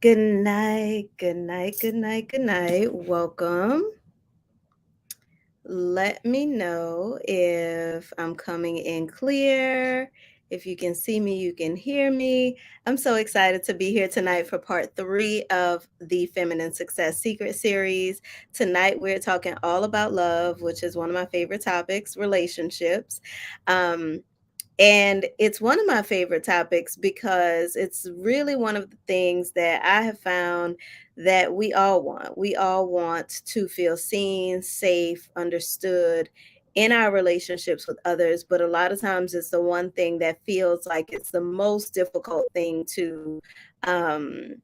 Good night, good night, good night, good night. Welcome. Let me know if I'm coming in clear. If you can see me, you can hear me. I'm so excited to be here tonight for part three of the Feminine Success Secret series. Tonight, we're talking all about love, which is one of my favorite topics, relationships. Um, and it's one of my favorite topics because it's really one of the things that I have found that we all want. We all want to feel seen, safe, understood in our relationships with others. But a lot of times it's the one thing that feels like it's the most difficult thing to um,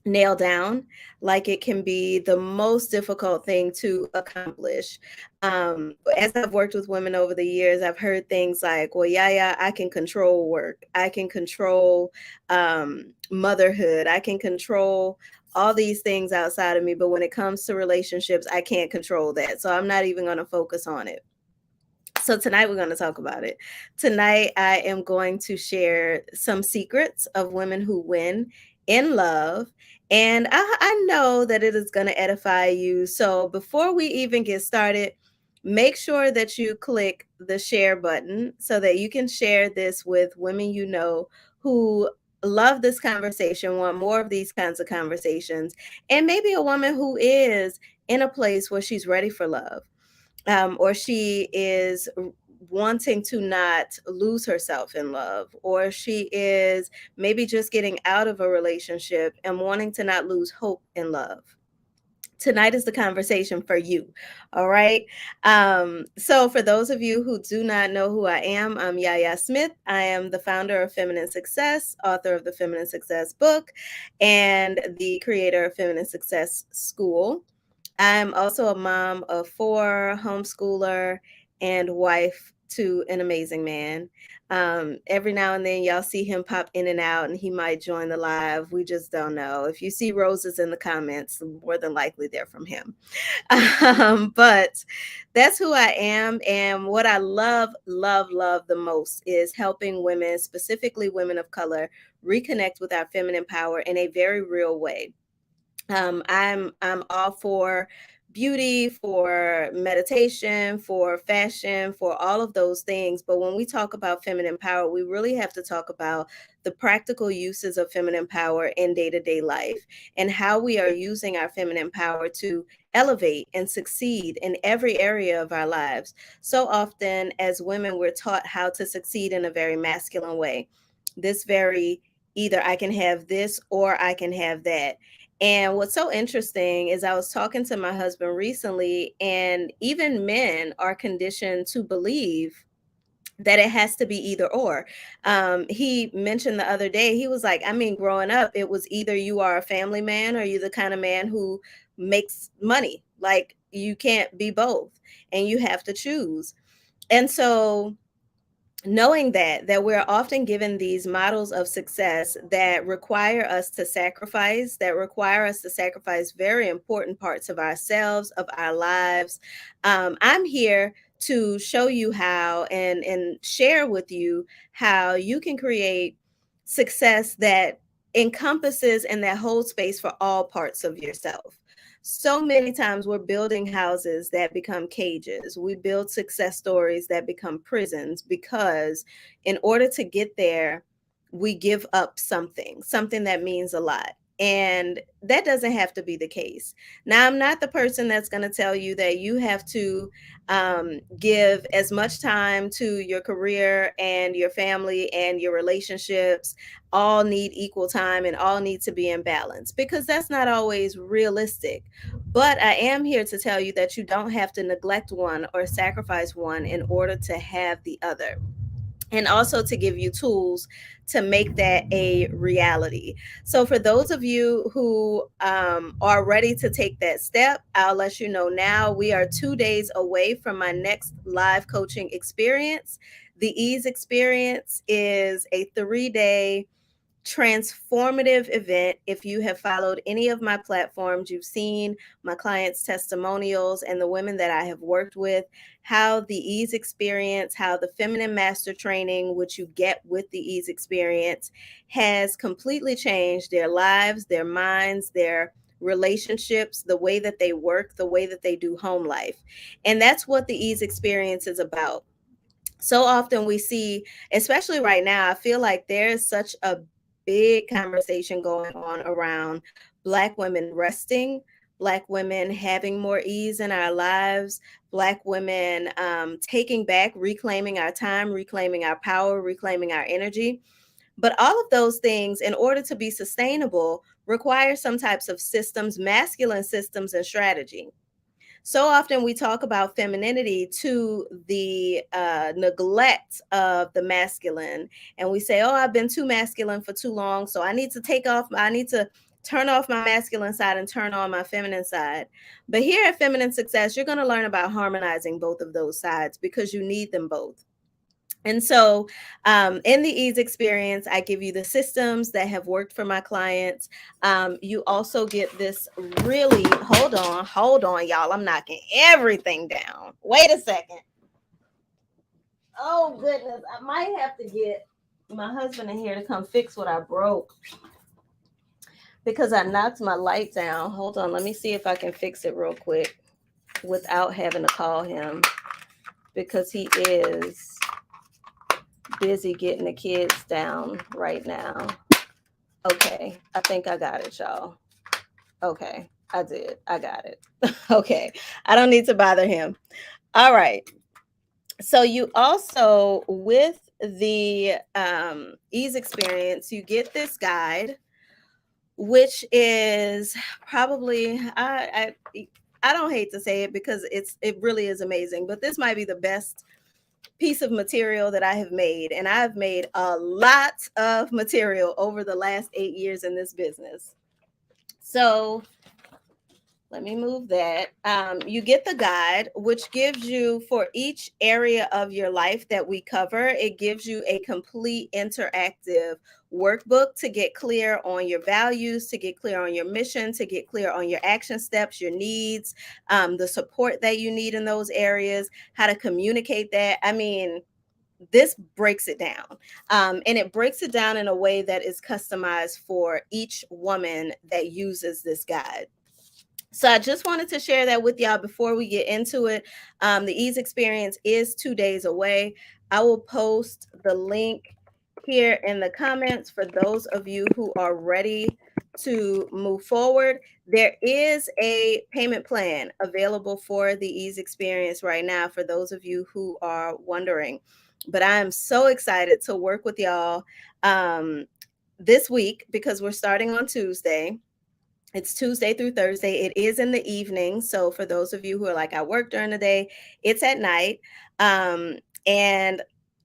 nail down. Like it can be the most difficult thing to accomplish. As I've worked with women over the years, I've heard things like, well, yeah, I can control work, I can control motherhood, I can control all these things outside of me, but when it comes to relationships, I can't control that, so I'm not even going to focus on it. So tonight we're going to talk about it. Tonight I am going to share some secrets of women who win in love. And I know that it is going to edify you. So before we even get started, make sure that you click the share button so that you can share this with women you know who love this conversation, want more of these kinds of conversations, and maybe a woman who is in a place where she's ready for love, or she is wanting to not lose herself in love, or she is maybe just getting out of a relationship and wanting to not lose hope in love. Tonight is the conversation for you. All right. So, for those of you who do not know who I am, I'm Yaya Smith. I am the founder of Feminine Success, author of the Feminine Success book, and the creator of Feminine Success School. I'm also a mom of four, homeschooler, and wife to an amazing man. Every now and then, y'all see him pop in and out, and he might join the live. We just don't know. If you see roses in the comments, more than likely they're from him. But that's who I am. And what I love, love, love the most is helping women, specifically women of color, reconnect with our feminine power in a very real way. I'm all for beauty, for meditation, for fashion, for all of those things. But when we talk about feminine power, we really have to talk about the practical uses of feminine power in day to day life and how we are using our feminine power to elevate and succeed in every area of our lives. So often, as women, we're taught how to succeed in a very masculine way. This very either I can have this or I can have that. And what's so interesting is I was talking to my husband recently, and even men are conditioned to believe that it has to be either or. He mentioned the other day, he was like, I mean, growing up, it was either you are a family man or you the kind of man who makes money. Like you can't be both and you have to choose. And so knowing that we're often given these models of success that require us to sacrifice, that require us to sacrifice very important parts of ourselves, of our lives. I'm here to show you how and share with you how you can create success that encompasses and that holds space for all parts of yourself. So many times we're building houses that become cages. We build success stories that become prisons because in order to get there, we give up something, something that means a lot. And that doesn't have to be the case. Now, I'm not the person that's going to tell you that you have to give as much time to your career and your family and your relationships, all need equal time and all need to be in balance, because that's not always realistic. But I am here to tell you that you don't have to neglect one or sacrifice one in order to have the other, and also to give you tools to make that a reality. So, for those of you who are ready to take that step, I'll let you know now we are 2 days away from my next live coaching experience. The Ease experience is a 3 day transformative event. If you have followed any of my platforms, you've seen my clients' testimonials and the women that I have worked with, how the ease experience, how the feminine master training, which you get with the ease experience, has completely changed their lives, their minds, their relationships, the way that they work, the way that they do home life. And that's what the ease experience is about. So often we see, especially right now, I feel like there's such a big conversation going on around Black women resting, Black women having more ease in our lives, Black women taking back, reclaiming our time, reclaiming our power, reclaiming our energy. But all of those things, in order to be sustainable, require some types of systems, masculine systems, and strategy. So often we talk about femininity to the neglect of the masculine. And we say, oh, I've been too masculine for too long. So I need to I need to turn off my masculine side and turn on my feminine side. But here at Feminine Success, you're going to learn about harmonizing both of those sides because you need them both. And so, in the ease experience, I give you the systems that have worked for my clients. You also get this really, hold on, y'all. I'm knocking everything down. Wait a second. Oh, goodness. I might have to get my husband in here to come fix what I broke because I knocked my light down. Hold on. Let me see if I can fix it real quick without having to call him because he is busy getting the kids down right now. Okay, I think I got it, y'all. Okay, I did. I got it. Okay, I don't need to bother him. All right. So you also, with the ease experience, you get this guide, which is probably I don't hate to say it because it really is amazing, but this might be the best piece of material that I have made. And I've made a lot of material over the last 8 years in this business. So let me move that. You get the guide, which gives you, for each area of your life that we cover, it gives you a complete interactive workbook to get clear on your values, to get clear on your mission, to get clear on your action steps, your needs, the support that you need in those areas, how to communicate that. I mean, this breaks it down. And it breaks it down in a way that is customized for each woman that uses this guide. So I just wanted to share that with y'all before we get into it. The ease experience is 2 days away. I will post the link here in the comments for those of you who are ready to move forward. There is a payment plan available for the ease experience right now for those of you who are wondering. But I am so excited to work with y'all this week because we're starting on Tuesday. It's Tuesday through Thursday. It is in the evening. So for those of you who are like, I work during the day, it's at night. And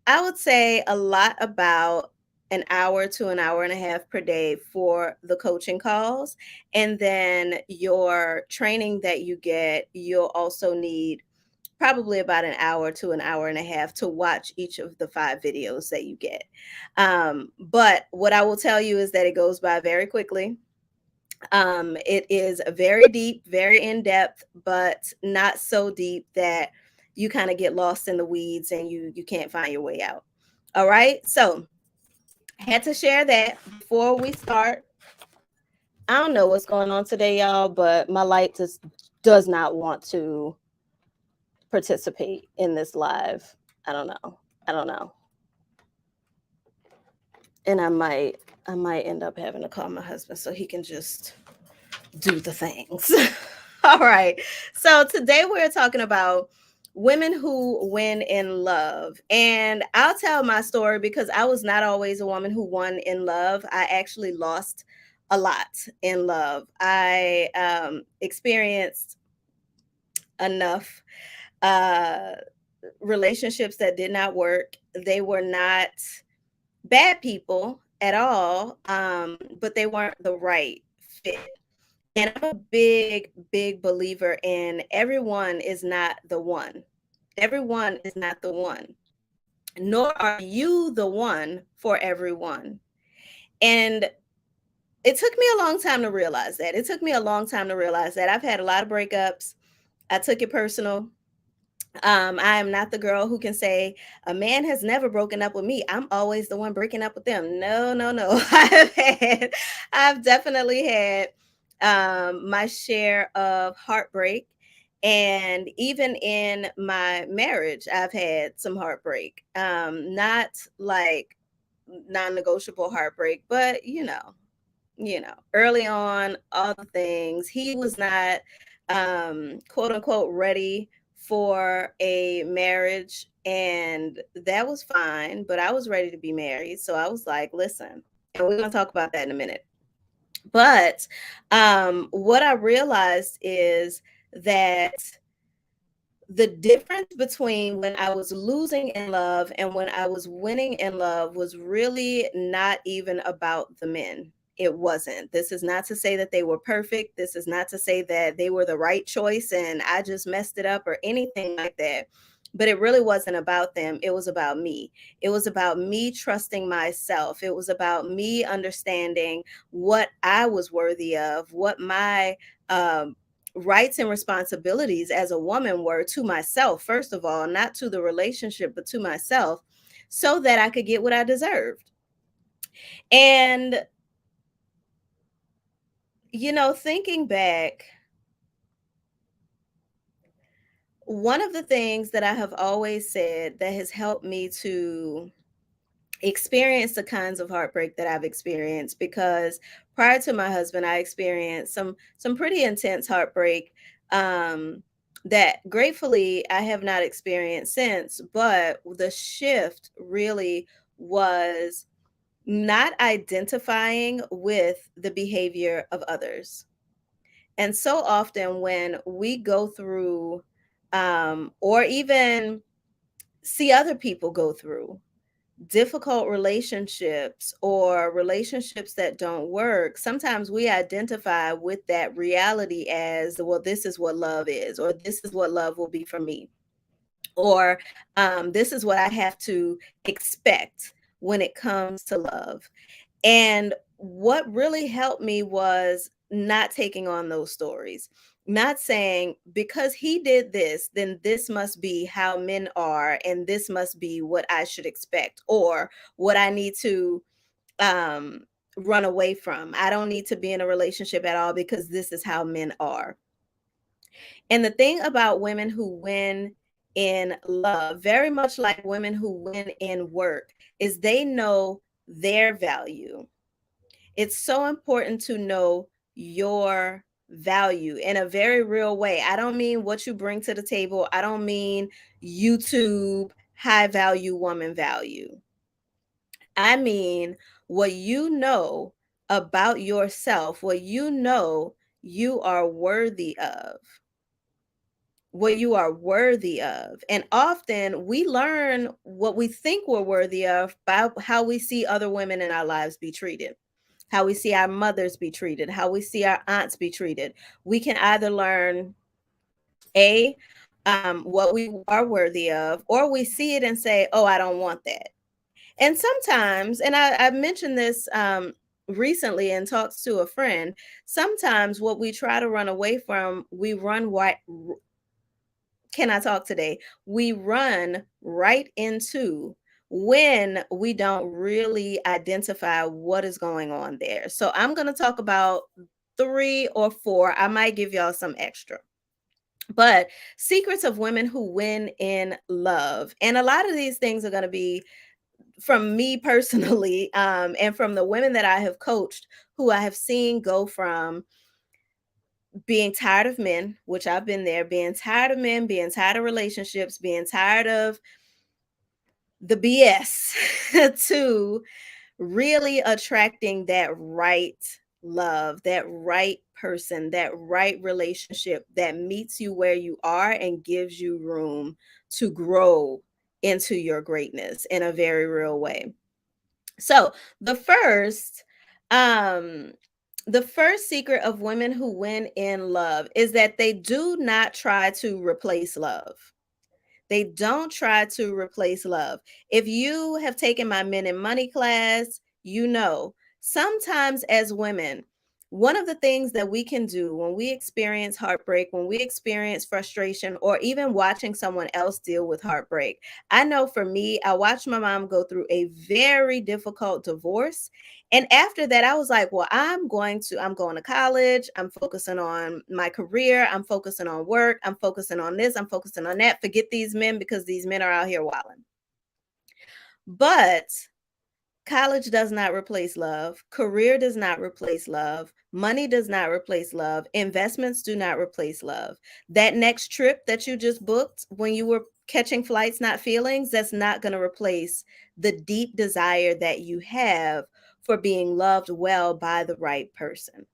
I would say a lot about an hour to an hour and a half per day for the coaching calls. And then your training that you get, you'll also need probably about an hour to an hour and a half to watch each of the 5 videos that you get. But what I will tell you is that it goes by very quickly. It is very deep, very in depth, but not so deep that you kind of get lost in the weeds and you can't find your way out. All right. So had to share that before we start. I don't know what's going on today, y'all, but my light just does not want to participate in this live. I don't know. I don't know. And I might end up having to call my husband so he can just do the things. All right. So today we're talking about women who win in love. And I'll tell my story because I was not always a woman who won in love. I actually lost a lot in love. I experienced enough relationships that did not work. They were not bad people at all, but they weren't the right fit. And I'm a big, big believer in everyone is not the one. Everyone is not the one, nor are you the one for everyone. And it took me a long time to realize that. It took me a long time to realize that. I've had a lot of breakups. I took it personal. I am not the girl who can say a man has never broken up with me. I'm always the one breaking up with them. No, no, no. I've definitely had my share of heartbreak. And even in my marriage, I've had some heartbreak. Not like non-negotiable heartbreak, but early on, all the things. He was not quote unquote ready for a marriage, and that was fine, but I was ready to be married. So I was like, listen, and we're gonna talk about that in a minute. But what I realized is that the difference between when I was losing in love and when I was winning in love was really not even about the men. It wasn't. This is not to say that they were perfect. This is not to say that they were the right choice and I just messed it up or anything like that. But it really wasn't about them. It was about me. It was about me trusting myself. It was about me understanding what I was worthy of, what my rights and responsibilities as a woman were to myself, first of all, not to the relationship, but to myself, so that I could get what I deserved. And, thinking back, one of the things that I have always said that has helped me to experience the kinds of heartbreak that I've experienced, because prior to my husband I experienced some pretty intense heartbreak that gratefully I have not experienced since, but the shift really was not identifying with the behavior of others. And so often when we go through or even see other people go through difficult relationships or relationships that don't work, sometimes we identify with that reality as, well, this is what love is, or this is what love will be for me, or this is what I have to expect when it comes to love. And what really helped me was not taking on those stories, not saying because he did this, then this must be how men are, and this must be what I should expect, or what I need to um, run away from. I don't need to be in a relationship at all because this is how men are. And the thing about women who win in love, very much like women who win in work, is they know their value. It's so important to know your value in a very real way. I don't mean what you bring to the table. I don't mean YouTube high value woman value. I mean what you know about yourself, what you know you are worthy of, what you are worthy of. And often we learn what we think we're worthy of by how we see other women in our lives be treated, how we see our mothers be treated, how we see our aunts be treated. We can either learn A, what we are worthy of, or we see it and say, oh, I don't want that. And sometimes, and I mentioned this recently in talks to a friend, sometimes what we try to run away from, we run right. Can I talk today? We run right into when we don't really identify what is going on there. So I'm going to talk about three or four. I might give y'all some extra. But secrets of women who win in love. And a lot of these things are going to be from me personally, and from the women that I have coached, who I have seen go from being tired of men, which I've been there, being tired of men, being tired of relationships, being tired of the BS, to really attracting that right love, that right person, that right relationship that meets you where you are and gives you room to grow into your greatness in a very real way. So, the first um the first secret of women who win in love is that they do not try to replace love. They don't try to replace love. If you have taken my Men and Money class, you know Sometimes, as women, one of the things that we can do when we experience heartbreak, when we experience frustration, or even watching someone else deal with heartbreak. I know for me, I watched my mom go through a very difficult divorce. And after that, I was like, well, I'm going to college. I'm focusing on my career. I'm focusing on work. I'm focusing on this. I'm focusing on that. Forget these men because these men are out here wilding. But college does not replace love. Career does not replace love. Money does not replace love. Investments do not replace love. That next trip that you just booked when you were catching flights, not feelings, that's not going to replace the deep desire that you have for being loved well by the right person.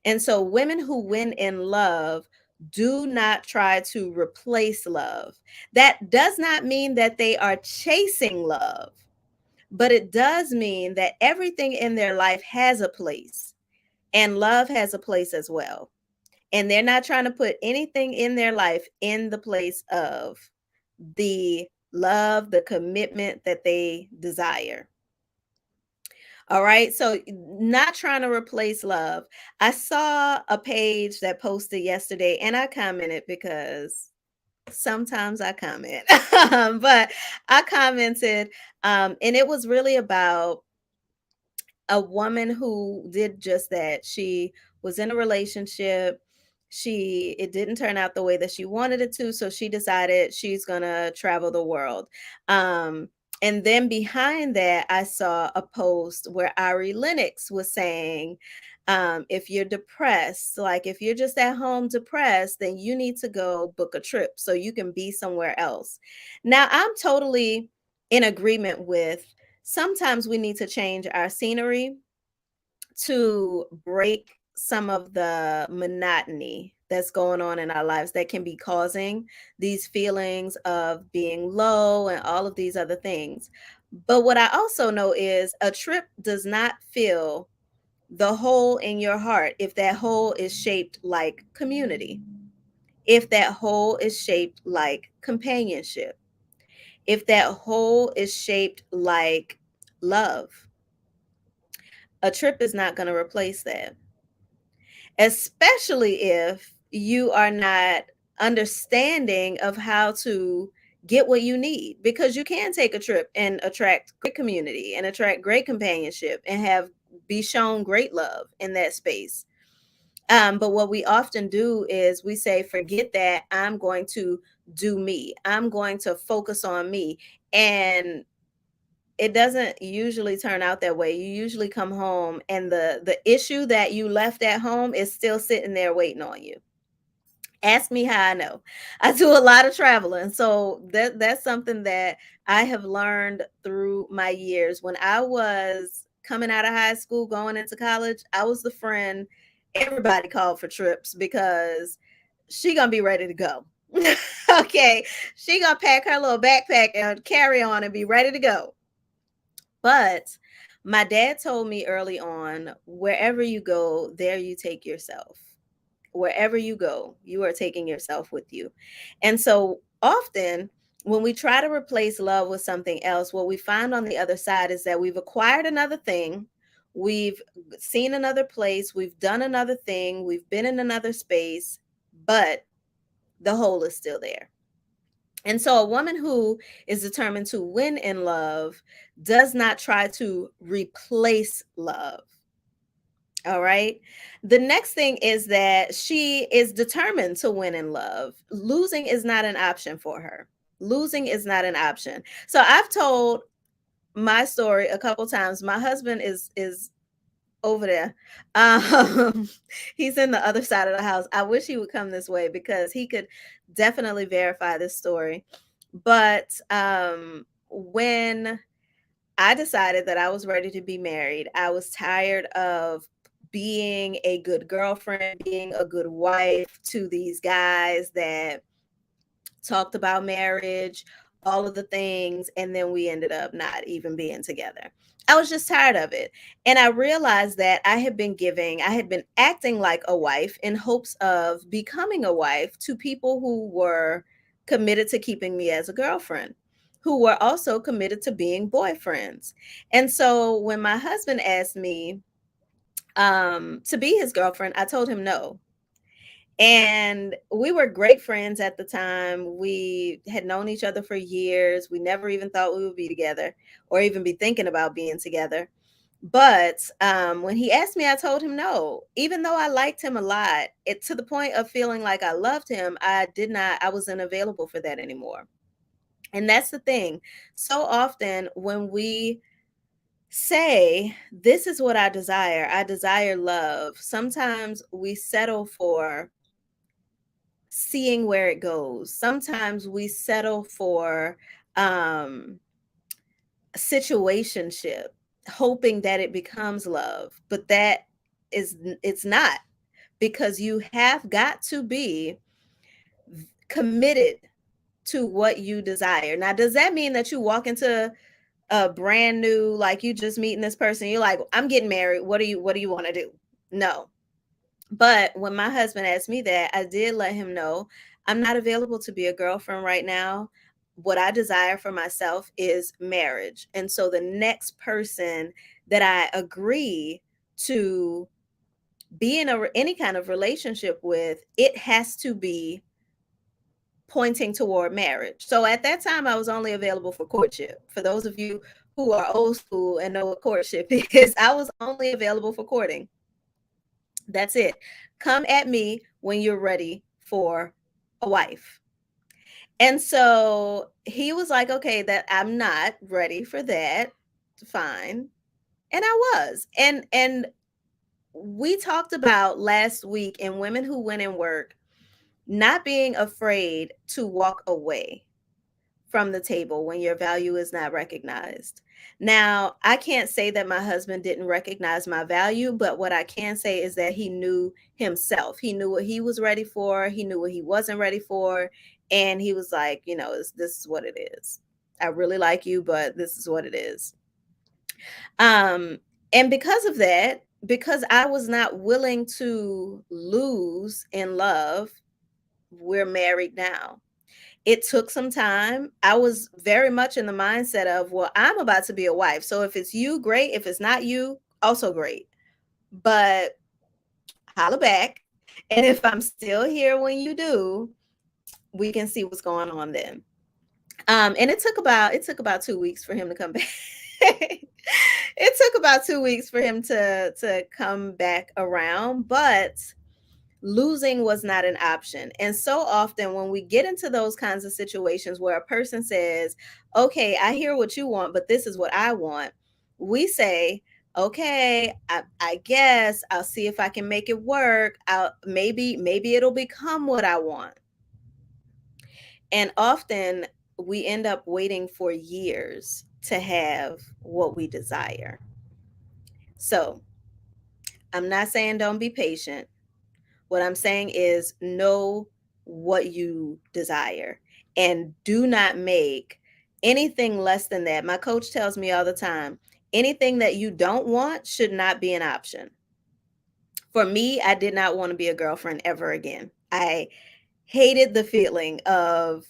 And so, women who win in love do not try to replace love. That does not mean that they are chasing love, but it does mean that everything in their life has a place, and love has a place as well. And they're not trying to put anything in their life in the place of the love, the commitment that they desire. All right. So, not trying to replace love. I saw a page that posted yesterday and I commented because sometimes I comment, but I commented, and it was really about a woman who did just that. She was in a relationship. It didn't turn out the way that she wanted it to, so she decided she's going to travel the world. Um and then behind that, I saw a post where Ari Lennox was saying, if you're depressed, like if you're just at home depressed, then you need to go book a trip so you can be somewhere else. Now, I'm totally in agreement with sometimes we need to change our scenery to break some of the monotony that's going on in our lives that can be causing these feelings of being low and all of these other things. But what I also know is a trip does not fill the hole in your heart if that hole is shaped like community, if that hole is shaped like companionship, if that hole is shaped like love. A trip is not going to replace that, especially if you are not understanding of how to get what you need, because you can take a trip and attract great community and attract great companionship and have be shown great love in that space. But what we often do is we say, forget that, I'm going to do me, I'm going to focus on me. And it doesn't usually turn out that way. You usually come home and the issue that you left at home is still sitting there waiting on you. Ask me how I know. I do a lot of traveling. So that's something that I have learned through my years. When I was coming out of high school, going into college, I was the friend everybody called for trips because she gonna be ready to go. Okay. She gonna pack her little backpack and carry on and be ready to go. But my dad told me early on, wherever you go, there you take yourself. Wherever you go, you are taking yourself with you. And so often, when we try to replace love with something else, what we find on the other side is that we've acquired another thing, we've seen another place, we've done another thing, we've been in another space, but the hole is still there. And so, a woman who is determined to win in love does not try to replace love. All right. The next thing is that she is determined to win in love. Losing is not an option for her. Losing is not an option. So I've told my story a couple times. My husband is over there. Um, he's in the other side of the house. I wish he would come this way because he could definitely verify this story. But when I decided that I was ready to be married, I was tired of being a good girlfriend, being a good wife to these guys that talked about marriage, all of the things, and then we ended up not even being together. I was just tired of it. And I realized that I had been acting like a wife in hopes of becoming a wife to people who were committed to keeping me as a girlfriend. who were also committed to being boyfriends. And so when my husband asked me to be his girlfriend, I told him no. And we were great friends at the time. We had known each other for years. We never even thought we would be together or even be thinking about being together. But when he asked me, I told him no. Even though I liked him a lot, it to the point of feeling like I loved him, I wasn't available for that anymore. And that's the thing. So often when we say, this is what I desire love, sometimes we settle for seeing where it goes. Sometimes we settle for a situationship, hoping that it becomes love, but it's not, because you have got to be committed to what you desire. Now, does that mean that you walk into a brand new, like you just meeting this person, you're like, I'm getting married. What do you want to do? No. But when my husband asked me that, I did let him know I'm not available to be a girlfriend right now. What I desire for myself is marriage. And so the next person that I agree to be in any kind of relationship with, it has to be pointing toward marriage. So at that time, I was only available for courtship. For those of you who are old school and know what courtship is, I was only available for courting. That's it. Come at me when you're ready for a wife. And so he was like, okay, that I'm not ready for that. Fine. And I was. And we talked about last week in Women Who Win and Work, not being afraid to walk away from the table when your value is not recognized. Now, I can't say that my husband didn't recognize my value, but what I can say is that he knew himself. He knew what he was ready for, he knew what he wasn't ready for, and he was like, this is what it is. I really like you, but this is what it is. And because of that, because I was not willing to lose in love, we're married now. It took some time. I was very much in the mindset of, well, I'm about to be a wife. So if it's you, great. If it's not you, also great. But holla back. And if I'm still here when you do, we can see what's going on then. And it took about 2 weeks for him to come back. It took about 2 weeks for him to come back around, but losing was not an option. And so often when we get into those kinds of situations where a person says, okay, I hear what you want, but this is what I want, we say, okay, I guess I'll see if I can make it work. Maybe it'll become what I want. And often we end up waiting for years to have what we desire. So I'm not saying don't be patient. What I'm saying is know what you desire and do not make anything less than that. My coach tells me all the time, anything that you don't want should not be an option. For me, I did not want to be a girlfriend ever again. I hated the feeling of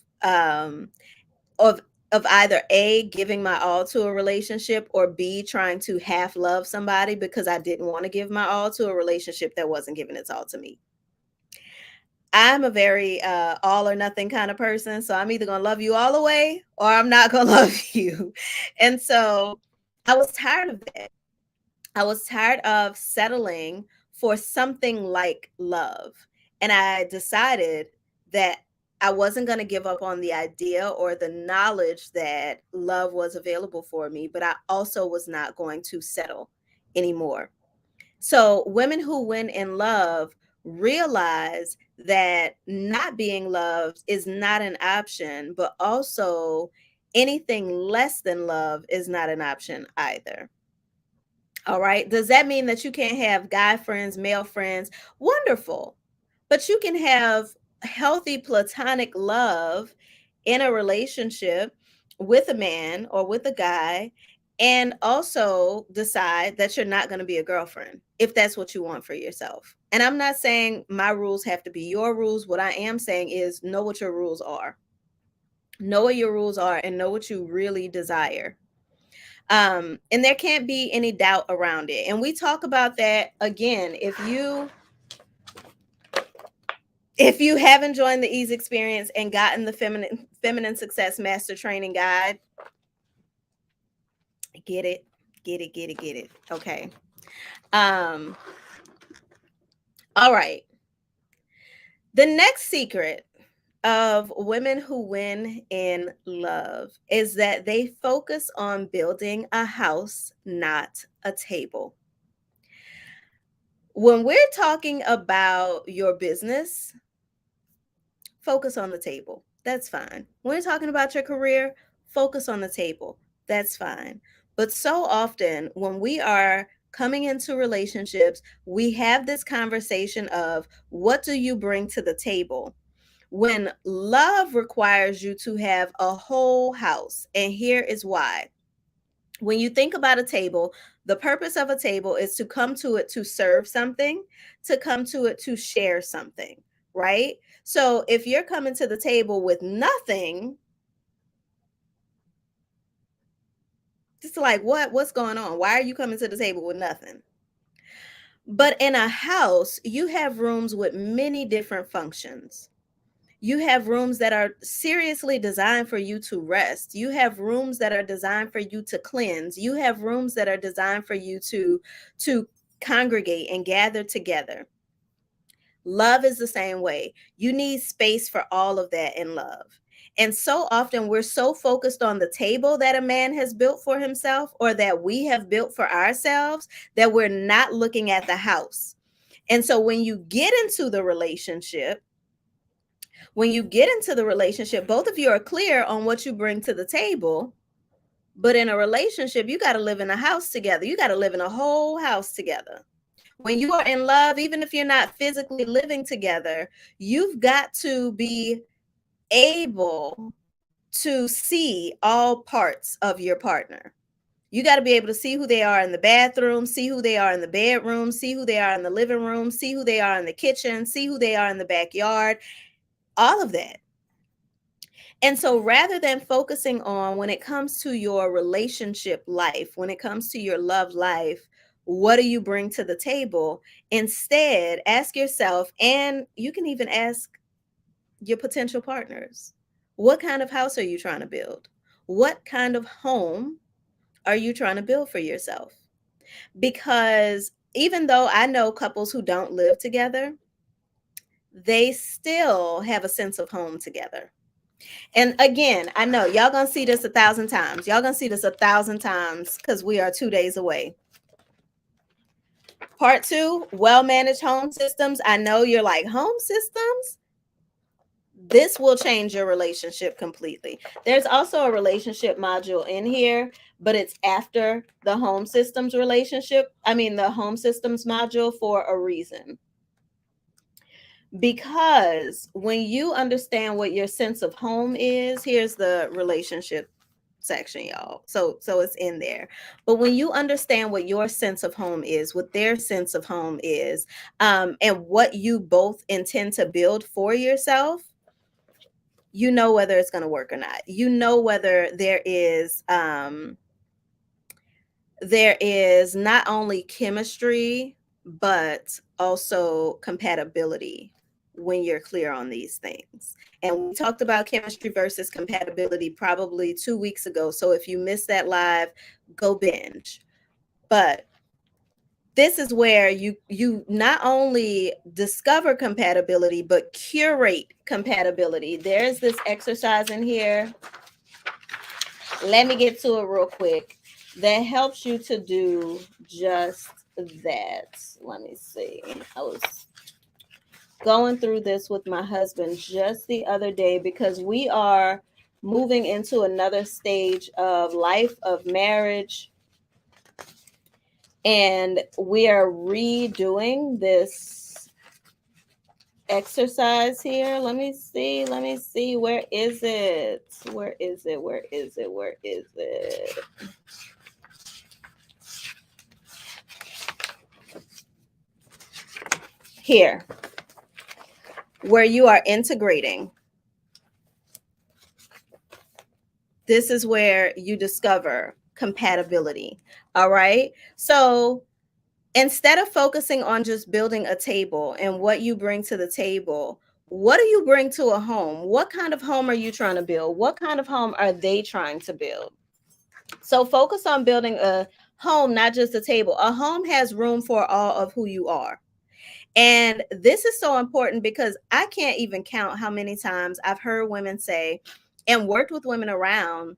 of either A, giving my all to a relationship, or B, trying to half love somebody because I didn't want to give my all to a relationship that wasn't giving its all to me. I'm a very all or nothing kind of person. So I'm either going to love you all the way or I'm not going to love you. And so I was tired of that. I was tired of settling for something like love. And I decided that I wasn't going to give up on the idea or the knowledge that love was available for me, but I also was not going to settle anymore. So women who win in love realize that not being loved is not an option, but also anything less than love is not an option either. All right. Does that mean that you can't have guy friends, male friends? Wonderful. But you can have healthy platonic love in a relationship with a man or with a guy, and also decide that you're not going to be a girlfriend if that's what you want for yourself. And I'm not saying my rules have to be your rules. What I am saying is know what your rules are. Know what your rules are and know what you really desire. And there can't be any doubt around it. And we talk about that again. If you haven't joined the Ease Experience and gotten the Feminine Success Master Training Guide, get it, get it, get it, get it. Okay. All right. The next secret of women who win in love is that they focus on building a house, not a table. When we're talking about your business, focus on the table. That's fine. When we're talking about your career, focus on the table. That's fine. But so often when we are coming into relationships, we have this conversation of what do you bring to the table? When love requires you to have a whole house. And here is why. When you think about a table, the purpose of a table is to come to it to serve something, to come to it to share something, right? So if you're coming to the table with nothing, it's like, what's going on? Why are you coming to the table with nothing? But in a house, you have rooms with many different functions. You have rooms that are seriously designed for you to rest. You have rooms that are designed for you to cleanse. You have rooms that are designed for you to congregate and gather together. Love is the same way. You need space for all of that in love. And so often we're so focused on the table that a man has built for himself or that we have built for ourselves that we're not looking at the house. And so when you get into the relationship, both of you are clear on what you bring to the table. But in a relationship, you got to live in a house together. You got to live in a whole house together. When you are in love, even if you're not physically living together, you've got to be able to see all parts of your partner. You got to be able to see who they are in the bathroom, see who they are in the bedroom, see who they are in the living room, see who they are in the kitchen, see who they are in the backyard, all of that. And so rather than focusing on when it comes to your relationship life, when it comes to your love life, what do you bring to the table? Instead, ask yourself, and you can even ask your potential partners, what kind of house are you trying to build? What kind of home are you trying to build for yourself? Because even though I know couples who don't live together, they still have a sense of home together. And again, I know y'all gonna see this 1,000 times. Y'all gonna see this 1,000 times because we are 2 days away. Part 2, well-managed home systems. I know you're like, home systems? This will change your relationship completely. There's also a relationship module in here, but it's after the home systems the home systems module for a reason. Because when you understand what your sense of home is, here's the relationship section, y'all. So it's in there. But when you understand what your sense of home is, what their sense of home is, and what you both intend to build for yourself, you know whether it's going to work or not. You know whether there is not only chemistry but also compatibility when you're clear on these things. And we talked about chemistry versus compatibility probably 2 weeks ago. So if you missed that live, go binge. But this is where you not only discover compatibility but curate compatibility. There's this exercise in here. Let me get to it real quick. That helps you to do just that. Let me see. I was going through this with my husband just the other day because we are moving into another stage of life, of marriage, and we are redoing this exercise here. Let me see. Where is it? Here, where you are integrating. This is where you discover compatibility. All right. So instead of focusing on just building a table and what you bring to the table, what do you bring to a home? What kind of home are you trying to build? What kind of home are they trying to build? So focus on building a home, not just a table. A home has room for all of who you are. And this is so important because I can't even count how many times I've heard women say and worked with women around,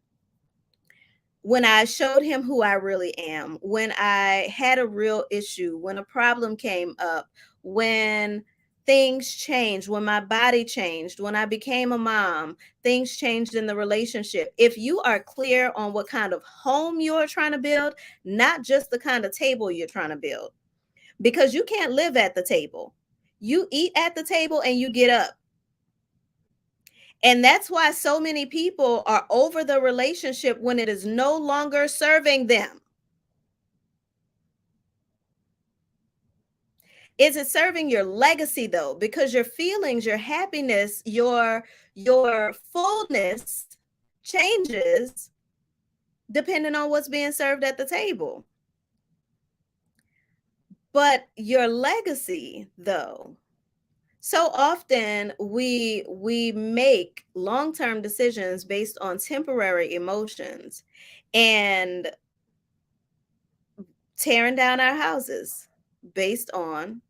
when I showed him who I really am, when I had a real issue, when a problem came up, when things changed, when my body changed, when I became a mom, things changed in the relationship. If you are clear on what kind of home you're trying to build, not just the kind of table you're trying to build, because you can't live at the table. You eat at the table and you get up. And that's why so many people are over the relationship when it is no longer serving them. Is it serving your legacy though? Because your feelings, your happiness, your fullness changes depending on what's being served at the table. But your legacy though, so often we make long-term decisions based on temporary emotions and tearing down our houses based on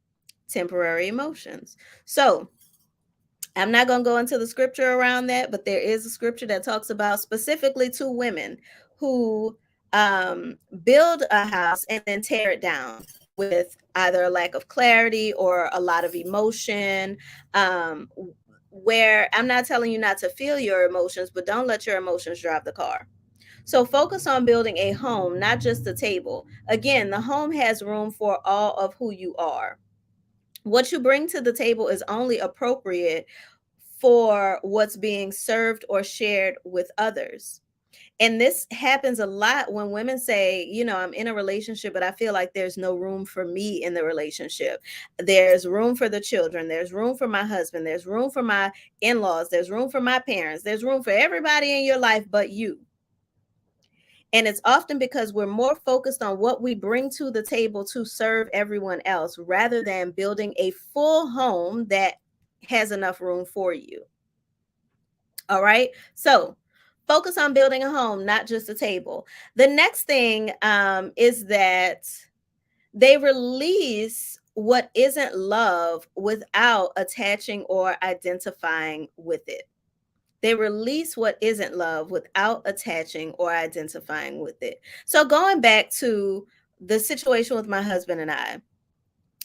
temporary emotions. So I'm not going to go into the scripture around that, but there is a scripture that talks about specifically two women who build a house and then tear it down with either a lack of clarity or a lot of emotion. Um, where I'm not telling you not to feel your emotions, but don't let your emotions drive the car. So focus on building a home, not just a table. Again, the home has room for all of who you are. What you bring to the table is only appropriate for what's being served or shared with others. And this happens a lot when women say, I'm in a relationship, but I feel like there's no room for me in the relationship. There's room for the children. There's room for my husband. There's room for my in laws. There's room for my parents. There's room for everybody in your life but you. And it's often because we're more focused on what we bring to the table to serve everyone else rather than building a full home that has enough room for you. All right. So focus on building a home, not just a table. The next thing is that they release what isn't love without attaching or identifying with it. They release what isn't love without attaching or identifying with it. So going back to the situation with my husband and I,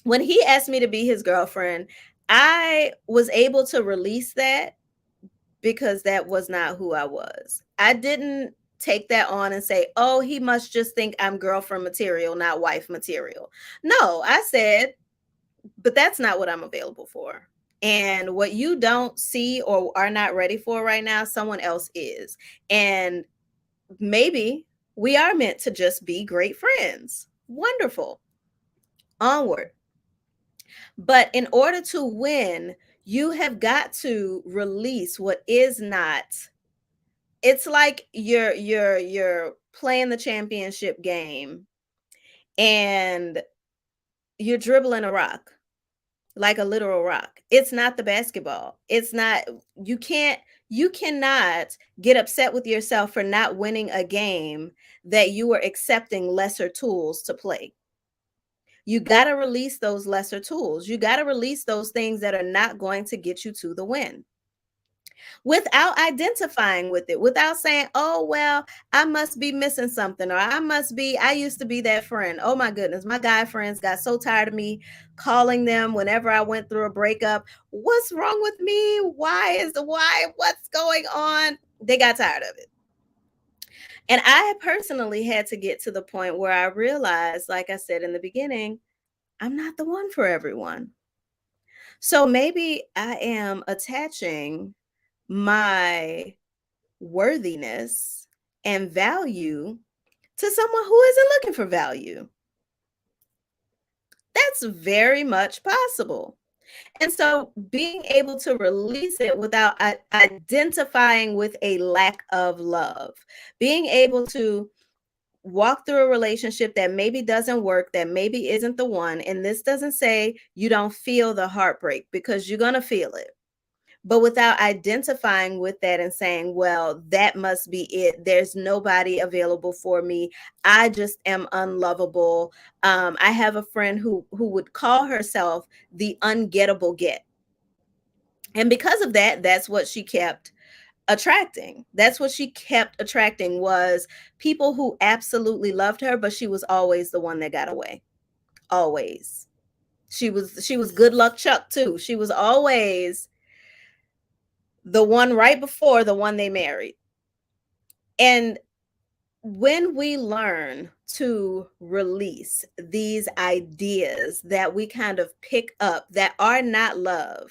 when he asked me to be his girlfriend, I was able to release that because that was not who I was. I didn't take that on and say, oh, he must just think I'm girlfriend material, not wife material. No, I said, but that's not what I'm available for. And what you don't see or are not ready for right now, someone else is. And maybe we are meant to just be great friends. Wonderful. Onward. But in order to win, you have got to release what is not. It's like you're playing the championship game and you're dribbling a rock, like a literal rock. It's not the basketball. It's not, you cannot get upset with yourself for not winning a game that you were accepting lesser tools to play. You got to release those lesser tools. You got to release those things that are not going to get you to the win without identifying with it, without saying, oh, well, I must be missing something, or I used to be that friend. Oh my goodness, my guy friends got so tired of me calling them whenever I went through a breakup. What's wrong with me? What's going on? They got tired of it. And I personally had to get to the point where I realized, like I said in the beginning, I'm not the one for everyone. So maybe I am attaching my worthiness and value to someone who isn't looking for value. That's very much possible. And so being able to release it without identifying with a lack of love, being able to walk through a relationship that maybe doesn't work, that maybe isn't the one. And this doesn't say you don't feel the heartbreak, because you're going to feel it. But without identifying with that and saying, well, that must be it. There's nobody available for me. I just am unlovable. I have a friend who would call herself the ungettable get. And because of that, that's what she kept attracting. That's what she kept attracting, was people who absolutely loved her, but she was always the one that got away. Always. She was good luck Chuck too. She was always the one right before the one they married. And when we learn to release these ideas that we kind of pick up that are not love,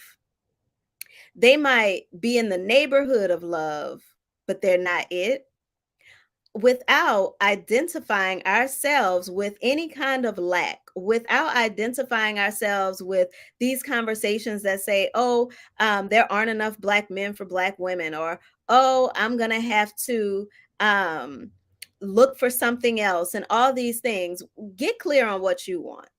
they might be in the neighborhood of love, but they're not it. Without identifying ourselves with any kind of lack, without identifying ourselves with these conversations that say, oh, there aren't enough Black men for Black women, or, oh, I'm going to have to um, look for something else, and all these things, get clear on what you want.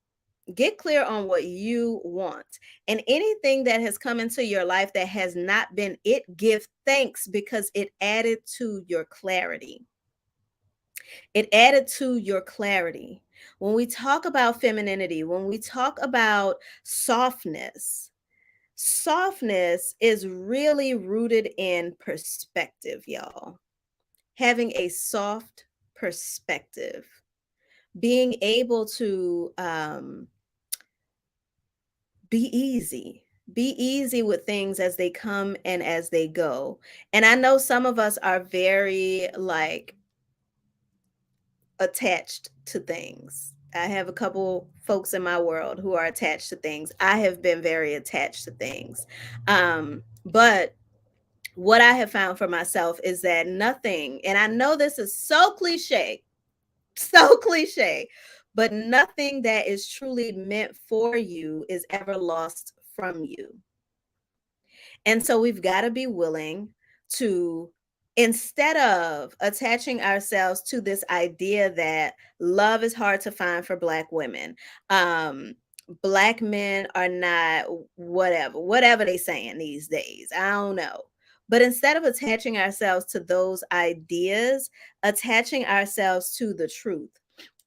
Get clear on what you want. And anything that has come into your life that has not been it, give thanks, because it added to your clarity. It added to your clarity. When we talk about femininity, when we talk about softness, softness is really rooted in perspective, y'all. Having a soft perspective, being able to be easy. Be easy with things as they come and as they go. And I know some of us are very like attached to things. I have a couple folks in my world who are attached to things. I have been very attached to things. But what I have found for myself is that nothing, and I know this is so cliche, but nothing that is truly meant for you is ever lost from you. And so we've got to be willing to, instead of attaching ourselves to this idea that love is hard to find for Black women, Black men are not whatever they saying these days. I don't know. But instead of attaching ourselves to those ideas, attaching ourselves to the truth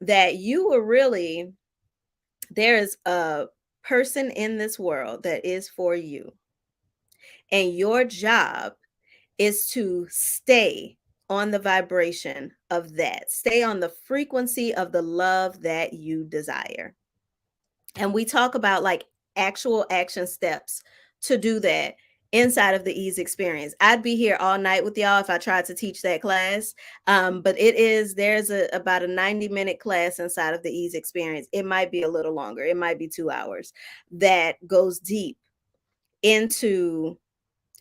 that you were really, there is a person in this world that is for you. And your job is to stay on the vibration of that, stay on the frequency of the love that you desire. And we talk about like actual action steps to do that inside of the ease experience. I'd be here all night with y'all if I tried to teach that class. But there's about a 90-minute class inside of the ease experience. It might be a little longer. It might be 2 hours, that goes deep into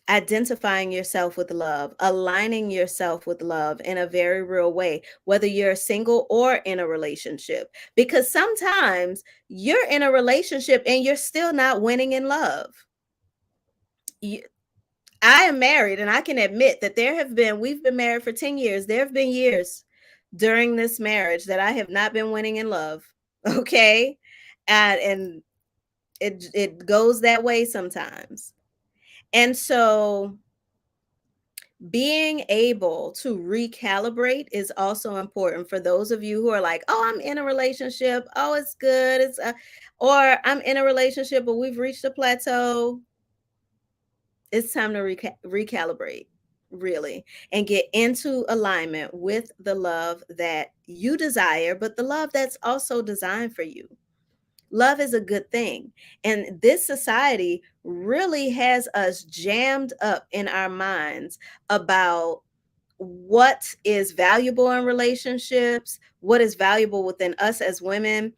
identifying yourself with love, aligning yourself with love in a very real way, whether you're single or in a relationship. Because sometimes you're in a relationship and you're still not winning in love. I am married, and I can admit that we've been married for 10 years. There have been years during this marriage that I have not been winning in love. Okay. And it goes that way sometimes. And so being able to recalibrate is also important for those of you who are like, oh, I'm in a relationship, oh, it's good, or I'm in a relationship but we've reached a plateau. It's time to recalibrate, really, and get into alignment with the love that you desire, but the love that's also designed for you. Love is a good thing. And this society really has us jammed up in our minds about what is valuable in relationships, what is valuable within us as women,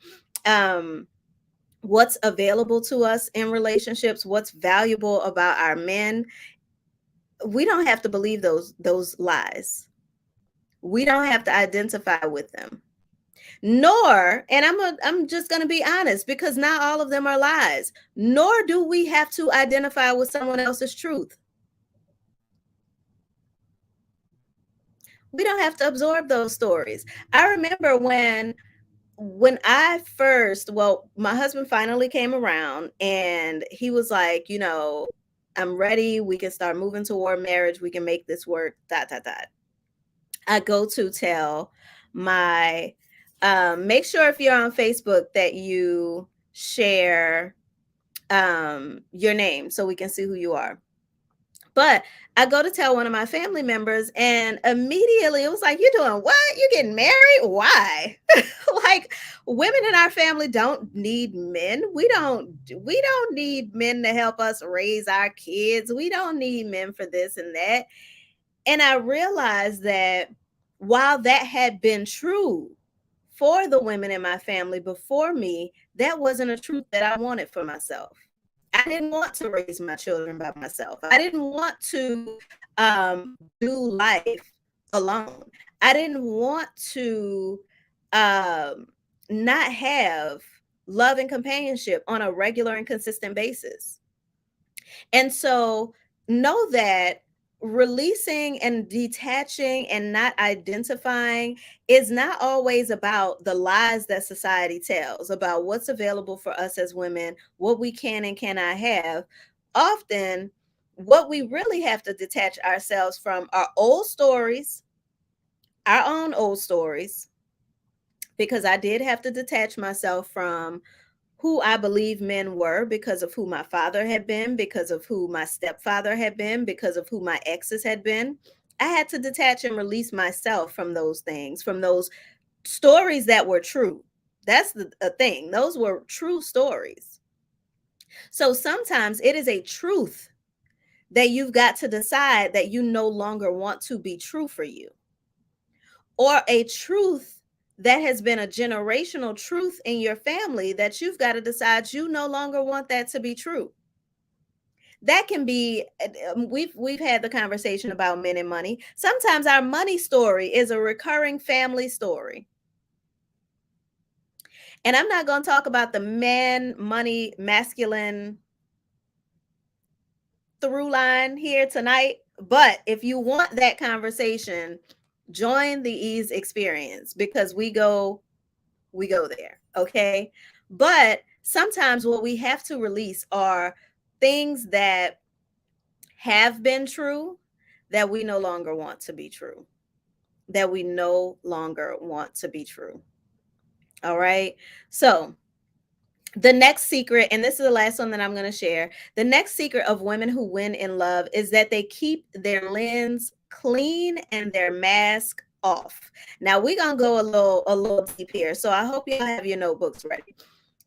what's available to us in relationships, what's valuable about our men. We don't have to believe those lies. We don't have to identify with them. Nor, and I'm just going to be honest because not all of them are lies. Nor do we have to identify with someone else's truth. We don't have to absorb those stories. I remember when I first, well, my husband finally came around and he was like, I'm ready. We can start moving toward marriage. We can make this work. Dot, dot, dot. I go to tell my, make sure if you're on Facebook that you share your name so we can see who you are. But I go to tell one of my family members, and immediately it was like, "You're doing what? You're getting married? Why?" Like, women in our family don't need men. We don't need men to help us raise our kids. We don't need men for this and that. And I realized that while that had been true for the women in my family before me, that wasn't a truth that I wanted for myself. I didn't want to raise my children by myself. I didn't want to do life alone. I didn't want to um, not have love and companionship on a regular and consistent basis. And so know that releasing and detaching and not identifying is not always about the lies that society tells about what's available for us as women, what we can and cannot have. Often, what we really have to detach ourselves from are old stories, our own old stories, because I did have to detach myself from who I believe men were because of who my father had been, because of who my stepfather had been, because of who my exes had been. I had to detach and release myself from those things, from those stories that were true. That's the a thing. Those were true stories. So sometimes it is a truth that you've got to decide that you no longer want to be true for you, or a truth that has been a generational truth in your family that you've got to decide you no longer want that to be true. That can be we've had the conversation about men and money. Sometimes our money story is a recurring family story. And I'm not going to talk about the man money masculine through line here tonight, but if you want that conversation, join the ease experience because we go there. Okay. But sometimes what we have to release are things that have been true that we no longer want to be true, that we no longer want to be true. All right. So, the next secret, and this is the last one that I'm going to share. The next secret of women who win in love is that they keep their lens clean and their mask off. Now we're gonna go a little deep here. So I hope y'all have your notebooks ready.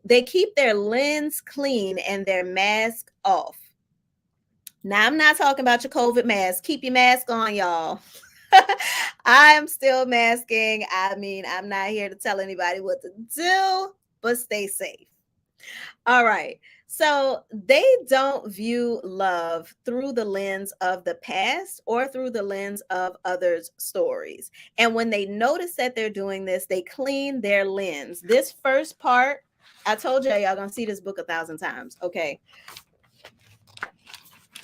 They keep their lens clean and their mask off. Now, I'm not talking about your COVID mask. Keep your mask on, y'all. I am still masking. I mean, I'm not here to tell anybody what to do, but stay safe. All right. So they don't view love through the lens of the past or through the lens of others' stories. And when they notice that they're doing this, they clean their lens. This first part, I told y'all gonna see this book 1,000 times. Okay.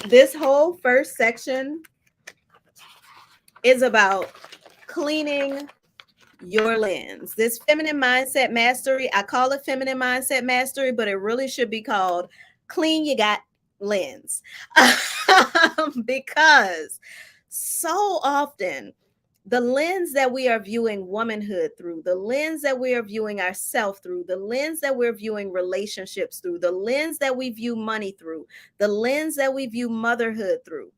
This whole first section is about cleaning your lens. This feminine mindset mastery, I call it feminine mindset mastery, but it really should be called clean you got lens. Because so often the lens that we are viewing womanhood through, the lens that we are viewing ourselves through, the lens that we're viewing relationships through, the lens that we view money through, the lens that we view motherhood through.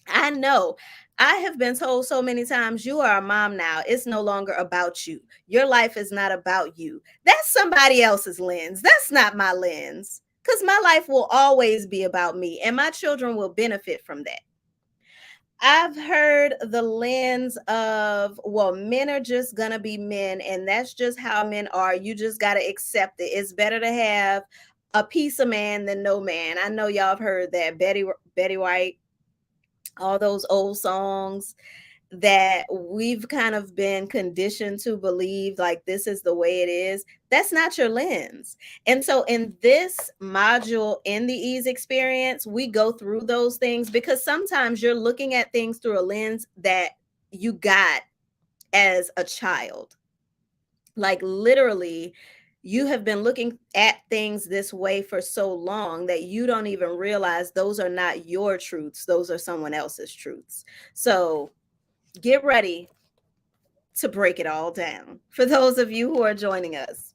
I know I have been told so many times, you are a mom now. It's no longer about you. Your life is not about you. That's somebody else's lens. That's not my lens. Because my life will always be about me, and my children will benefit from that. I've heard the lens of, well, men are just going to be men, and that's just how men are. You just got to accept it. It's better to have a piece of man than no man. I know y'all have heard that. Betty White, all those old songs. that we've kind of been conditioned to believe like this is the way it is, that's not your lens. And so in this module in the ease experience, we go through those things because sometimes you're looking at things through a lens that you got as a child. Like literally, you have been looking at things this way for so long that you don't even realize those are not your truths, those are someone else's truths. So get ready to break it all down for those of you who are joining us.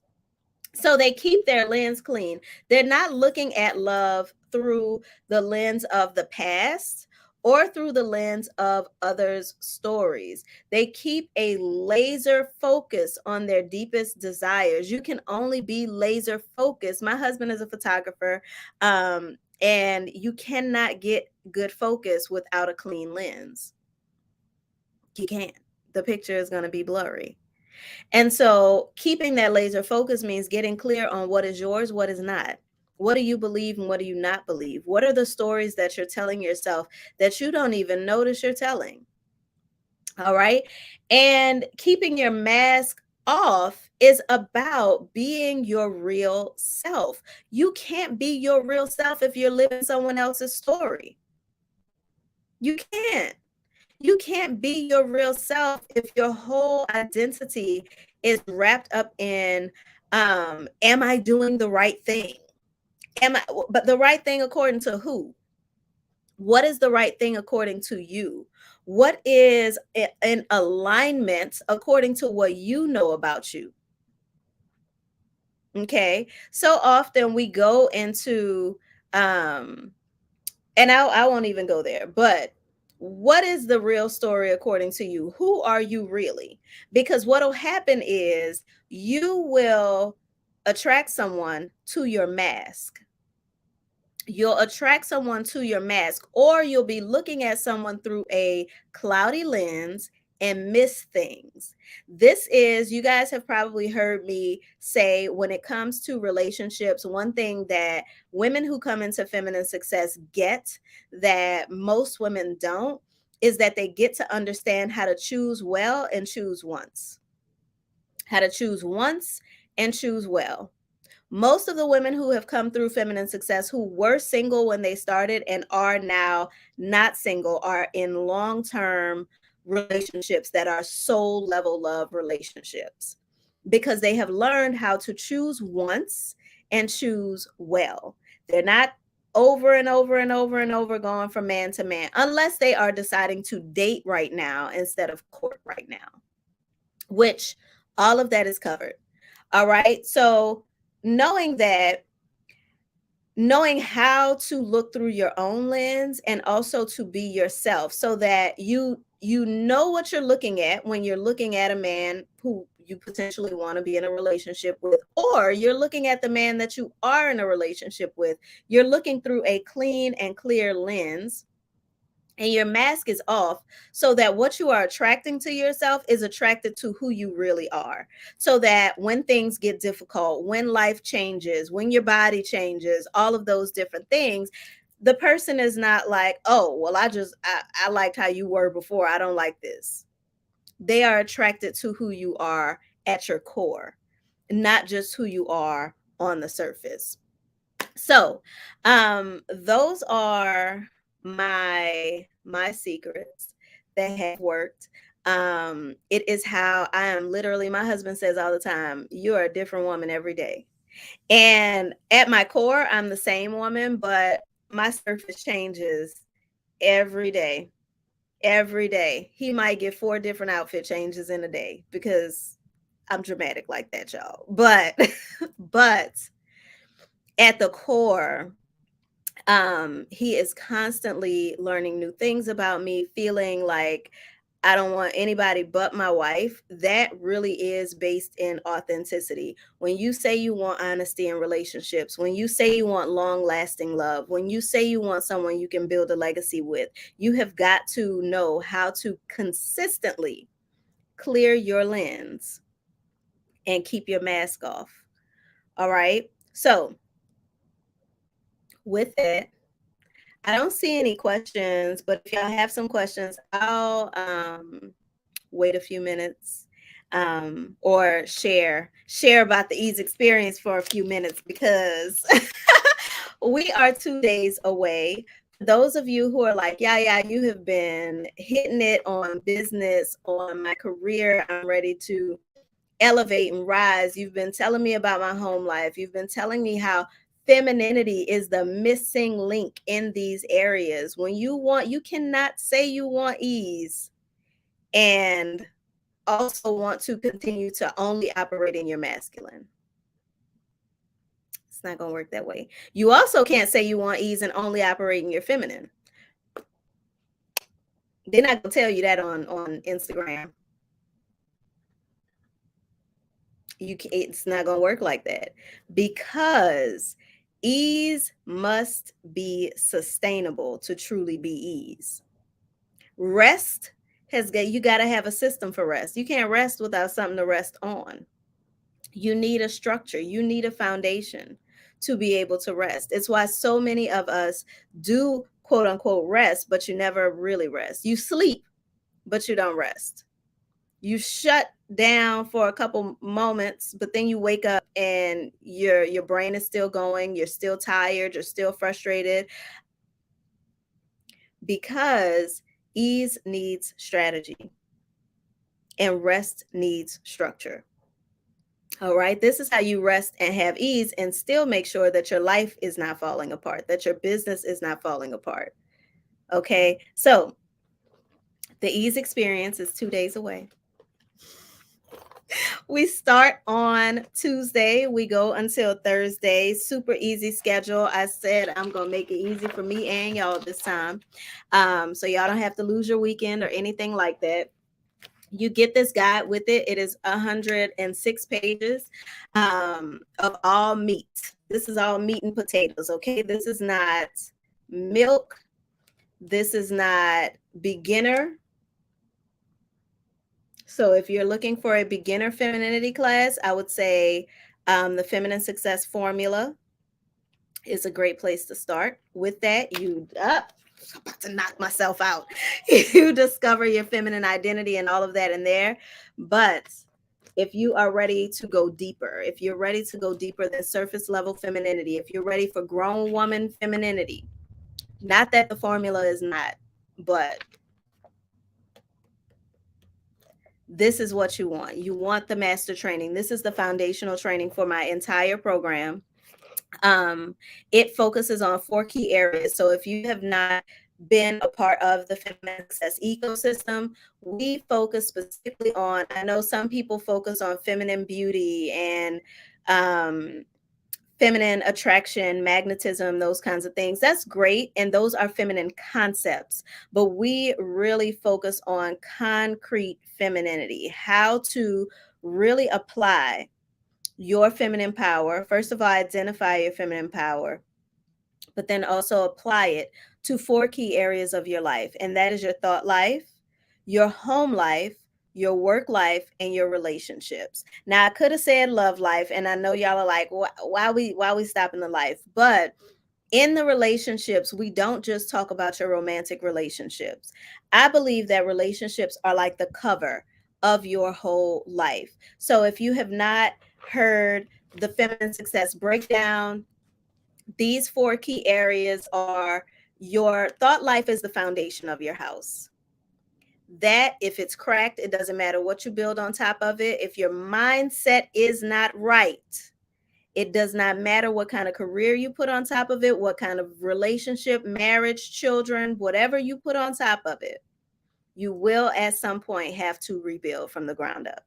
So they keep their lens clean. They're not looking at love through the lens of the past or through the lens of others' stories. They keep a laser focus on their deepest desires. You can only be laser focused. My husband is a photographer, and you cannot get good focus without a clean lens. You can't. The picture is going to be blurry. And so keeping that laser focus means getting clear on what is yours, what is not. What do you believe and what do you not believe? What are the stories that you're telling yourself that you don't even notice you're telling? All right. And keeping your mask off is about being your real self. You can't be your real self if you're living someone else's story. You can't. You can't be your real self if your whole identity is wrapped up in am I doing the right thing? But the right thing according to who? What is the right thing according to you? What is in alignment according to what you know about you? Okay. So often we go into and I won't even go there, but what is the real story according to you? Who are you really? Because what'll happen is you will attract someone to your mask. You'll attract someone to your mask, or you'll be looking at someone through a cloudy lens and miss things. This is, you guys have probably heard me say, when it comes to relationships, one thing that women who come into feminine success get that most women don't is that they get to understand how to choose well and choose once. How to choose once and choose well. Most of the women who have come through feminine success who were single when they started and are now not single are in long-term relationships that are soul level love relationships because they have learned how to choose once and choose well. They're not over and over and over and over going from man to man unless they are deciding to date right now instead of court right now, which all of that is covered. All right. So knowing that, knowing how to look through your own lens and also to be yourself so that you know what you're looking at when you're looking at a man who you potentially want to be in a relationship with, or you're looking at the man that you are in a relationship with. You're looking through a clean and clear lens and your mask is off so that what you are attracting to yourself is attracted to who you really are. So that when things get difficult, when life changes, when your body changes, all of those different things, the person is not like, oh, well, I liked how you were before. I don't like this. They are attracted to who you are at your core, not just who you are on the surface. So, those are my secrets that have worked. It is how I am literally, my husband says all the time, you are a different woman every day. And at my core, I'm the same woman, but my surface changes every day. Every day. He might get 4 different outfit changes in a day because I'm dramatic like that, y'all. But but at the core, he is constantly learning new things about me, feeling like I don't want anybody but my wife. That really is based in authenticity. When you say you want honesty in relationships, when you say you want long lasting love, when you say you want someone you can build a legacy with, you have got to know how to consistently clear your lens and keep your mask off. All right. So with that, I don't see any questions, but if y'all have some questions, I'll wait a few minutes, or share about the ease experience for a few minutes, because we are 2 days away. Those of you who are like, yeah, yeah, you have been hitting it on business, on my career, I'm ready to elevate and rise. You've been telling me about my home life. You've been telling me how femininity is the missing link in these areas. When you cannot say you want ease and also want to continue to only operate in your masculine. It's not going to work that way. You also can't say you want ease and only operate in your feminine. They're not going to tell you that on Instagram. It's not going to work like that, because ease must be sustainable to truly be ease. Rest you got to have a system for rest. You can't rest without something to rest on. You need a structure, you need a foundation to be able to rest. It's why so many of us do quote unquote rest, but you never really rest. You sleep, but you don't rest. You shut down for a couple moments, but then you wake up and your brain is still going, you're still tired, you're still frustrated, because ease needs strategy and rest needs structure. All right, this is how you rest and have ease and still make sure that your life is not falling apart, that your business is not falling apart. Okay, so the ease experience is 2 days away. We start on Tuesday. We go until Thursday. Super easy schedule. I said I'm going to make it easy for me and y'all this time. So y'all don't have to lose your weekend or anything like that. You get this guide with it. It is 106 pages of all meat. This is all meat and potatoes, okay? This is not milk. This is not beginner. So if you're looking for a beginner femininity class, I would say the Feminine Success Formula is a great place to start. With that, I'm about to knock myself out. You discover your feminine identity and all of that in there. But if you are ready to go deeper, if you're ready to go deeper than surface level femininity, if you're ready for grown woman femininity, not that the formula is not, but this is what you want. You want the master training. This is the foundational training for my entire program. It focuses on 4 key areas. So if you have not been a part of the feminine success ecosystem, we focus specifically on, I know some people focus on feminine beauty and feminine attraction, magnetism, those kinds of things. That's great. And those are feminine concepts. But we really focus on concrete femininity, how to really apply your feminine power. First of all, identify your feminine power, but then also apply it to 4 key areas of your life. And that is your thought life, your home life, your work life, and your relationships. Now, I could have said love life, and I know y'all are like, why we stopping the life? But in the relationships, we don't just talk about your romantic relationships. I believe that relationships are like the cover of your whole life. So if you have not heard the Feminine Success Breakdown, these 4 key areas are: your thought life is the foundation of your house. That, if it's cracked, it doesn't matter what you build on top of it. If your mindset is not right, it does not matter what kind of career you put on top of it, what kind of relationship, marriage, children, whatever you put on top of it, you will at some point have to rebuild from the ground up.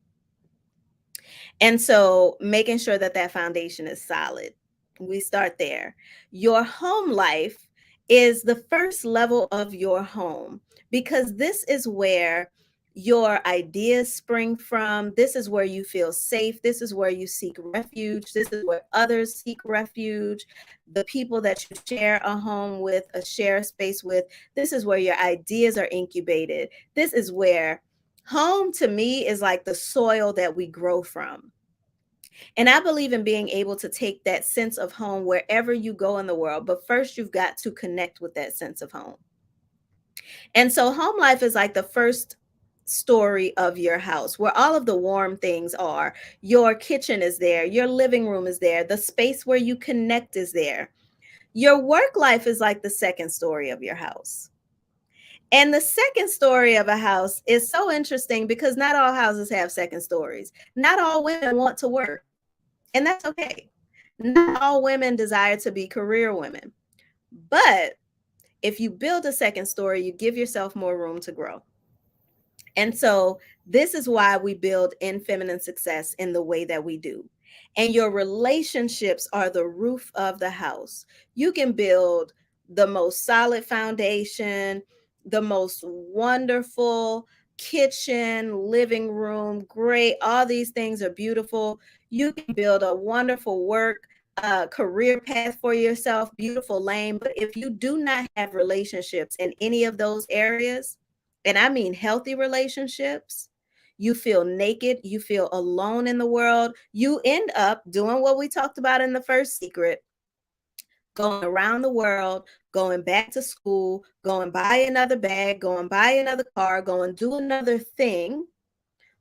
And so making sure that that foundation is solid, we start there. Your home life is the first level of your home, because this is where your ideas spring from. This is where you feel safe. This is where you seek refuge. This is where others seek refuge. The people that you share a home with, share a space with, this is where your ideas are incubated. This is where home, to me, is like the soil that we grow from. And I believe in being able to take that sense of home wherever you go in the world. But first, you've got to connect with that sense of home. And so, home life is like the first story of your house where all of the warm things are. Your kitchen is there, your living room is there, the space where you connect is there. Your work life is like the second story of your house. And the second story of a house is so interesting because not all houses have second stories. Not all women want to work, and that's okay. Not all women desire to be career women. But if you build a second story, you give yourself more room to grow. And so this is why we build in feminine success in the way that we do. And your relationships are the roof of the house. You can build the most solid foundation, the most wonderful kitchen, living room, great. All these things are beautiful. You can build a wonderful work career path for yourself, beautiful lane. But if you do not have relationships in any of those areas, and I mean healthy relationships, you feel naked, you feel alone in the world, you end up doing what we talked about in the first secret, going around the world, going back to school, going buy another bag, going buy another car, going do another thing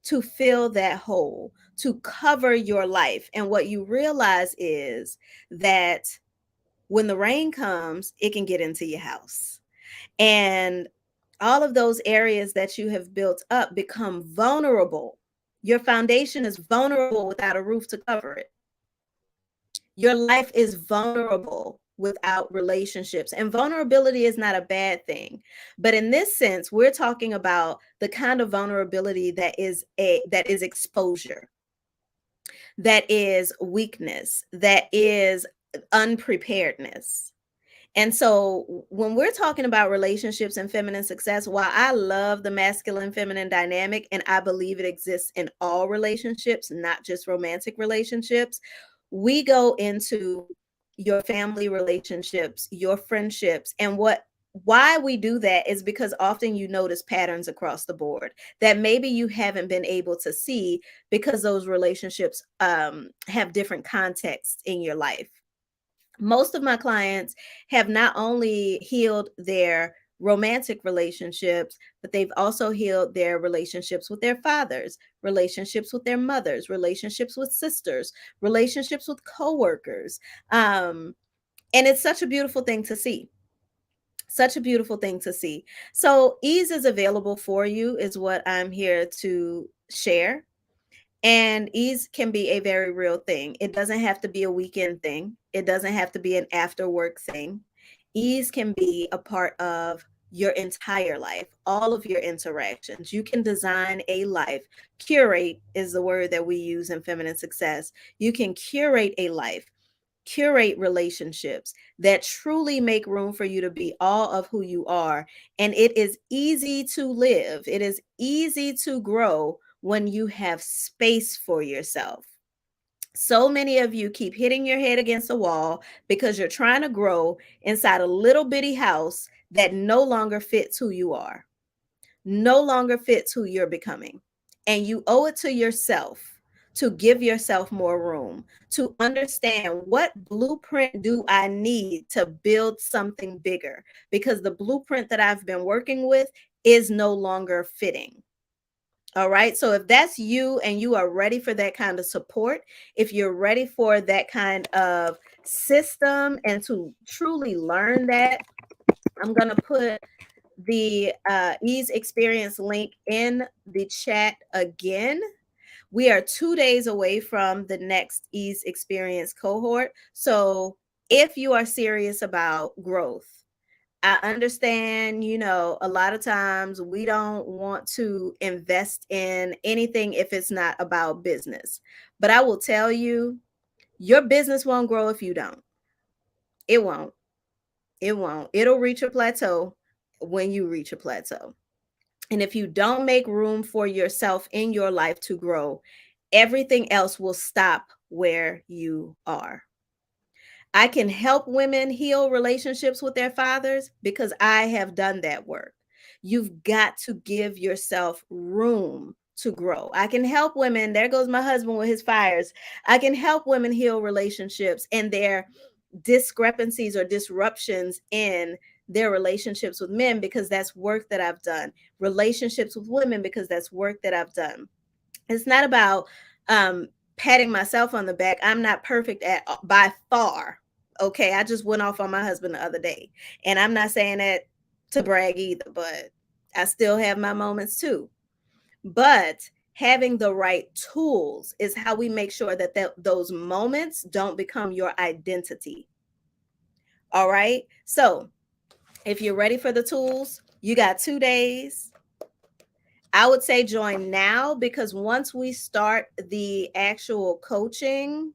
to fill that hole, to cover your life. And what you realize is that when the rain comes, it can get into your house. And all of those areas that you have built up become vulnerable. Your foundation is vulnerable without a roof to cover it. Your life is vulnerable without relationships. And vulnerability is not a bad thing. But in this sense, we're talking about the kind of vulnerability that is exposure, that is weakness, that is unpreparedness. And so when we're talking about relationships and feminine success, while I love the masculine feminine dynamic and I believe it exists in all relationships, not just romantic relationships, we go into your family relationships, your friendships, and why we do that is because often you notice patterns across the board that maybe you haven't been able to see because those relationships have different contexts in your life. Most of my clients have not only healed their romantic relationships, but they've also healed their relationships with their fathers, relationships with their mothers, relationships with sisters, relationships with coworkers. And it's such a beautiful thing to see. Such a beautiful thing to see. So, ease is available for you, is what I'm here to share. And ease can be a very real thing. It doesn't have to be a weekend thing. It doesn't have to be an after work thing. Ease can be a part of your entire life, all of your interactions. You can design a life. Curate is the word that we use in feminine success. You can curate a life, curate relationships that truly make room for you to be all of who you are. And it is easy to live, it is easy to grow when you have space for yourself. So many of you keep hitting your head against a wall because you're trying to grow inside a little bitty house that no longer fits who you are, no longer fits who you're becoming. And you owe it to yourself to give yourself more room, to understand what blueprint do I need to build something bigger, because the blueprint that I've been working with is no longer fitting. All right. So if that's you and you are ready for that kind of support, if you're ready for that kind of system and to truly learn that, I'm going to put the ease experience link in the chat again. We are 2 days away from the next ease experience cohort. So if you are serious about growth, I understand, a lot of times we don't want to invest in anything if it's not about business. But I will tell you, your business won't grow if you don't. It won't. It won't. It'll reach a plateau when you reach a plateau. And if you don't make room for yourself in your life to grow, everything else will stop where you are. I can help women heal relationships with their fathers because I have done that work. You've got to give yourself room to grow. I can help women. There goes my husband with his fires. I can help women heal relationships and their discrepancies or disruptions in their relationships with men, because that's work that I've done. Relationships with women, because that's work that I've done. It's not about patting myself on the back. I'm not perfect at by far. Okay, I just went off on my husband the other day, and I'm not saying that to brag either, but I still have my moments too. But having the right tools is how we make sure that those moments don't become your identity. All right. So if you're ready for the tools, you got 2 days. I would say join now, because once we start the actual coaching,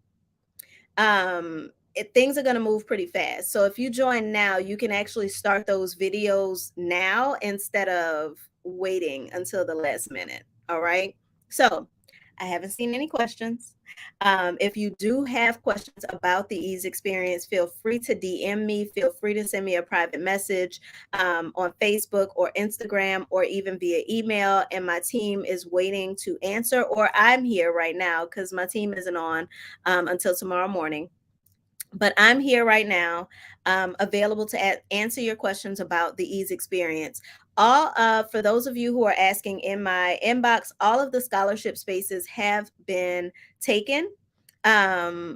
things are going to move pretty fast. So if you join now, you can actually start those videos now instead of waiting until the last minute. All right. So I haven't seen any questions. If you do have questions about the ease experience, feel free to DM me. Feel free to send me a private message on Facebook or Instagram, or even via email. And my team is waiting to answer, or I'm here right now because my team isn't on until tomorrow morning. But I'm here right now, available to answer your questions about the ease experience. All For those of you who are asking in my inbox, all of the scholarship spaces have been taken.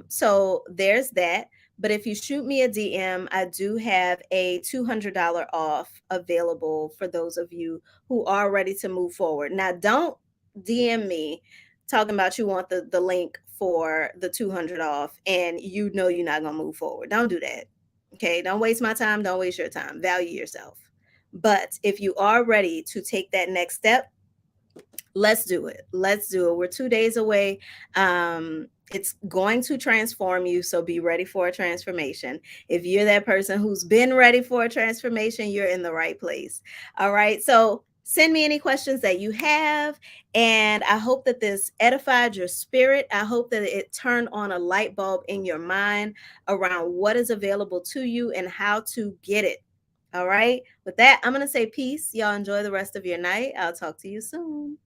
So there's that. But if you shoot me a DM, I do have a $200 off available for those of you who are ready to move forward. Now, don't DM me talking about you want the link for the 200 off and you know you're not going to move forward. Don't do that. Okay, don't waste my time, don't waste your time. Value yourself. But if you are ready to take that next step, let's do it. Let's do it. We're 2 days away. It's going to transform you, so be ready for a transformation. If you're that person who's been ready for a transformation, you're in the right place. All right. So send me any questions that you have, and I hope that this edified your spirit. I hope that it turned on a light bulb in your mind around what is available to you and how to get it. All right. With that, I'm going to say peace. Y'all enjoy the rest of your night. I'll talk to you soon.